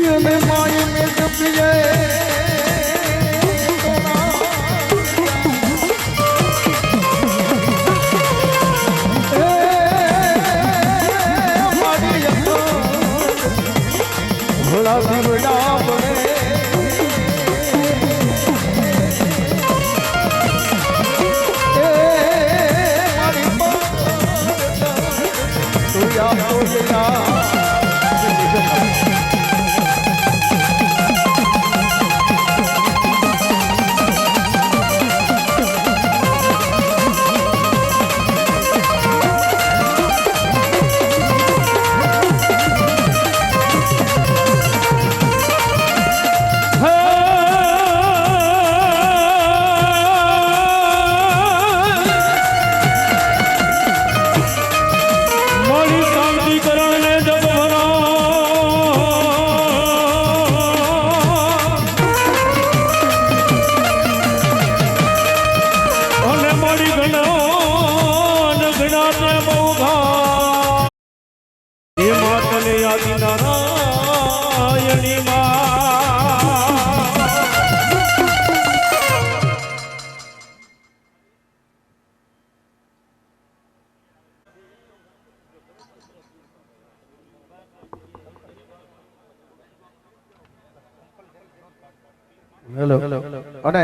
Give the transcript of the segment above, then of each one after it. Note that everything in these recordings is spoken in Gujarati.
में माय में जपिए भोला बिगड़ा बने तू या तो या નારાયણી હેલો અને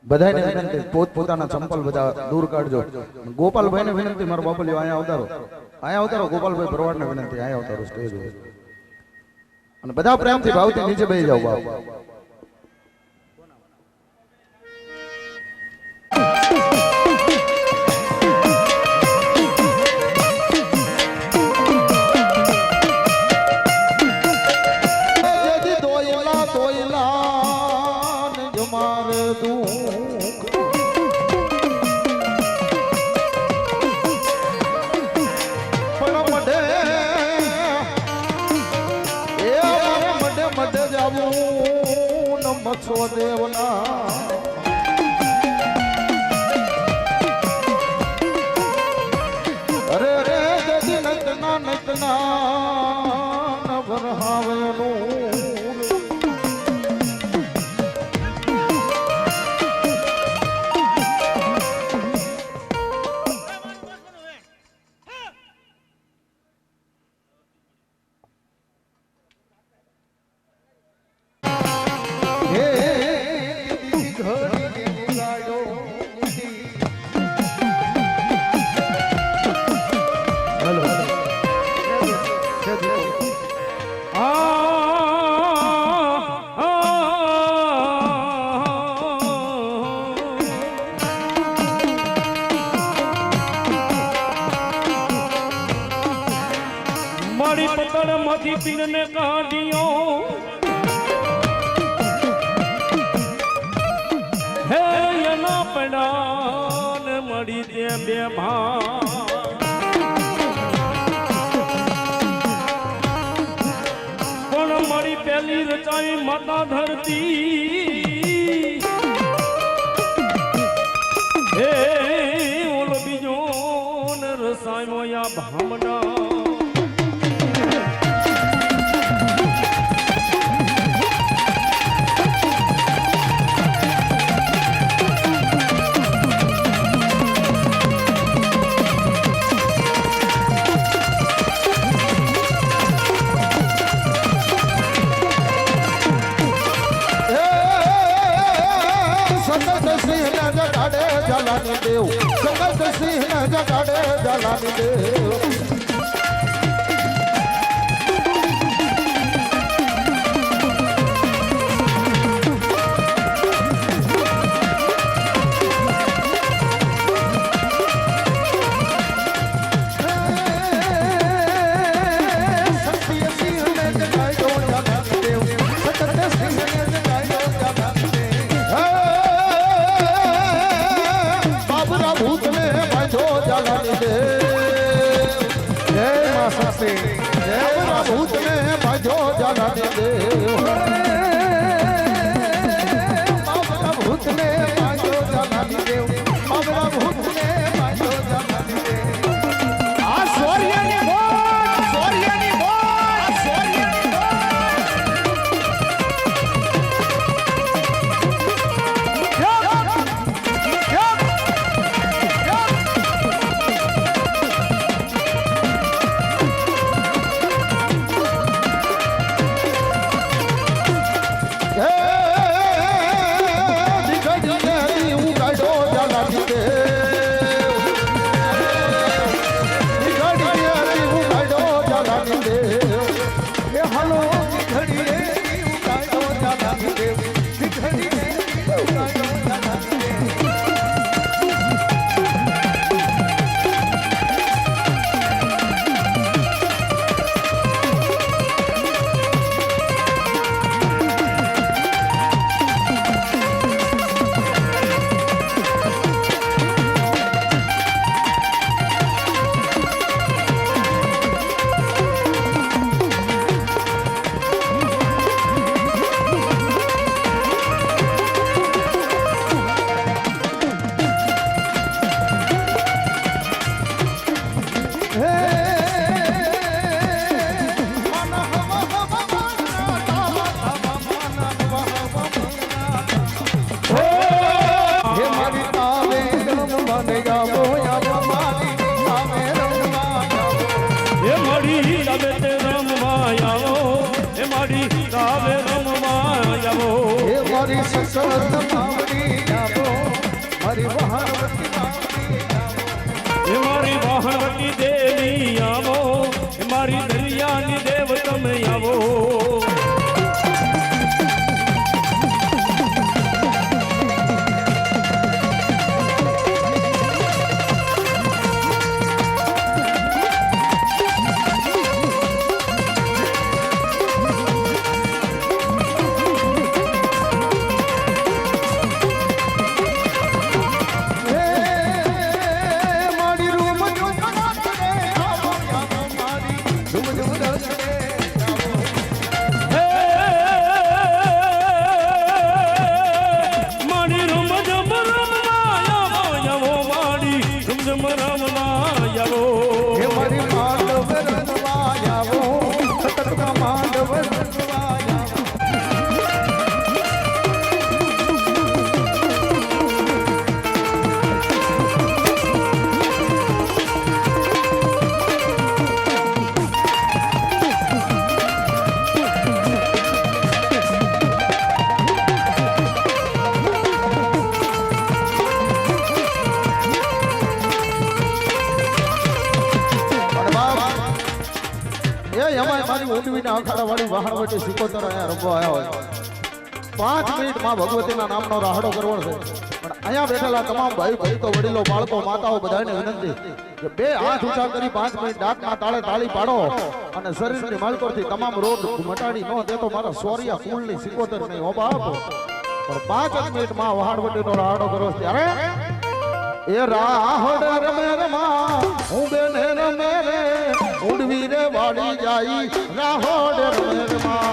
બધાને વિનંતી પોતપોતાના ચંપલ બધા દૂર કાઢજો. ગોપાલભાઈ ને વિનંતી, મારો બાપલિયો અહીંયા અવતારો ગોપાલભાઈ ભરવાડ ને વિનંતી, અહીંયા અવતારો સ્ટેજ અને બધા પ્રેમથી ભાવથી નીચે બેસી જાવ. બાપ મચ્છો દેવના અરે રે જજી નટના નટના ભરહાવેલું મારી પકડ માંથી પીરને કાઢ્યો હે એના પડાન મળી તે બે ભા પણ મારી પેલી રચાઈ માતા ધરતી હે ઓલો બીજો ને રસાયો યા ભામના જલાની દેવ સંગત સિંહ ને જગાડે જલાની દેવ ભૂત ને બાજો જલાની દેવ ભૂત ને બાજો જલાની દેવ ભૂત ને બાજો જલાની દેવ આ સૂર્યની બોલ સૂર્યની બોલ સૂર્યની બોલ જગત રમવા આવો એ મારી કાવે રમવા આવો એ મારી સસત માવડી આવો મારી વહાણવટી માવડી એ મારી વાહણવટી દેવી આવો એ મારી દરિયાની દેવ તમે આવો અખાડા વાળી વાહણ વચ્ચે સિકોતર અહીંયા રમવા આવ્યા હોય 5 મિનિટમાં ભગવતીના નામનો રાહડો કરવો છે પણ અહીંયા બેઠેલા તમામ ભાઈ ભક્તો વડીલો બાળકો માતાઓ બધાને વિનંતી કે બે હાથ ઊંચા કરી 5 મિનિટ ડાકના તાળે તાળી પાડો અને શરીરની માલકોરથી તમામ રોગ મટાડી ન દે તો મારા સોરિયા ફૂલની સિકોતર નહીં ઓબા આપો પણ 5 મિનિટમાં વાહણ વડીનો રાહડો કરવો ત્યારે એ રાહડ રમે રમા હું બેને રમે રે ઉડવી રે વાડી જાય રાહડ રમે રમા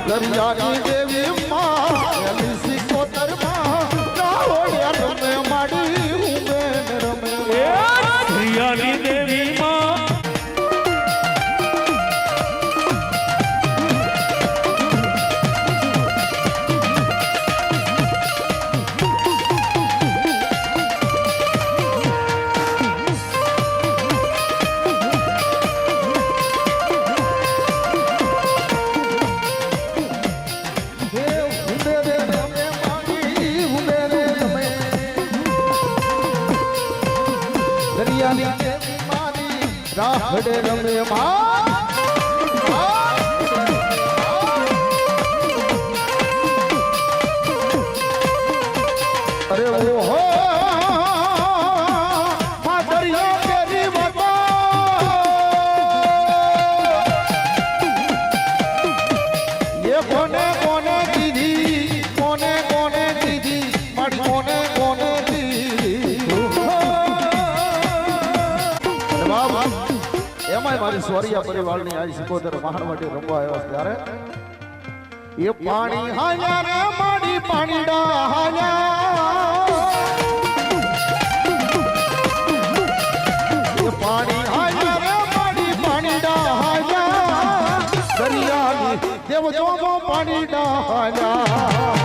દરિયાની દેવી માં સિકોતર માં રાહોડિયા રમે માડી હું બેન રમે દરિયાની દેવી માં રાહડે રમે માં અરે ઓહો માં દરિયા કેરી બતા સોરિયા પરિવારની આ સિકોતર મહાનવટી રમવા આવ્યો છે ત્યારે એ પાણી હાલ્યા રે માડી પાણીડા હાલ્યા એ પાણી હાલ્યા રે માડી પાણીડા હાલ્યા દરિયાની દેવ જોમો પાણીડા હાલ્યા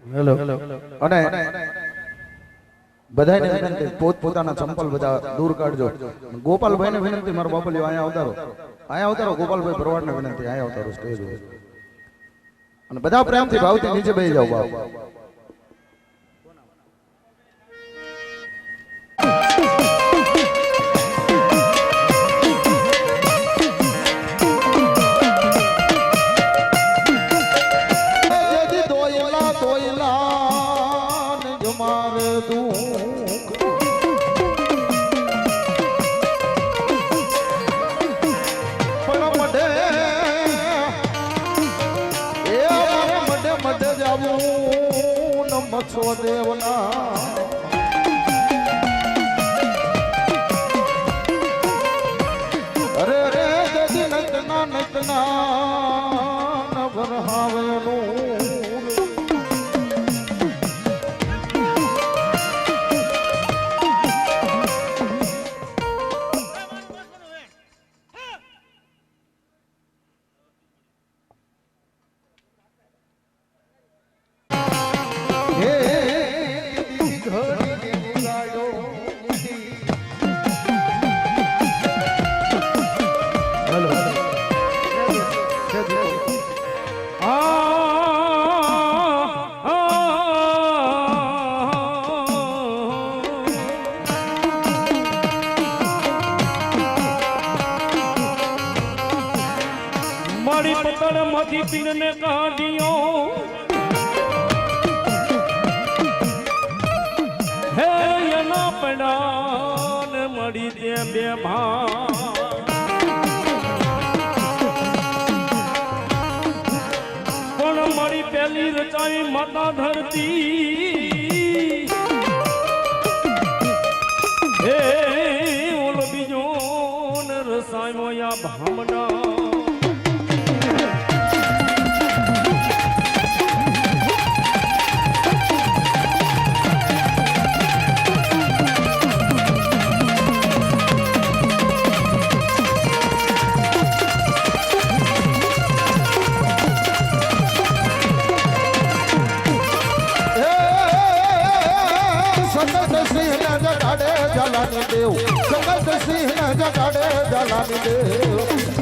હેલો અને બધાને વિનંતી પોતપોતાના ચંપલ બધા દૂર કાઢજો ગોપાલભાઈને વિનંતી મારો બાપલિયો અહીંયા અવતારો ગોપાલભાઈ ભરવાડને વિનંતી અહીંયા અવતારો સ્ટેજ અને બધા પ્રેમથી ભાવથી નીચે બેસી જાઓ બાપ મચ્છો દેવના અરે રે જજી નટના નટના ભરહાવેનું મારી પકડ માંથી પીરને કાઢ્યો હે એના પડાન મળી તે બે ભા પણ મારી પહેલી રચાઈ માતા ધરતી હે ઓલો બીજો ને રસાયો યા ભામડા જલાની દેવ જગત સિંહ જગાડે જલાની દેવ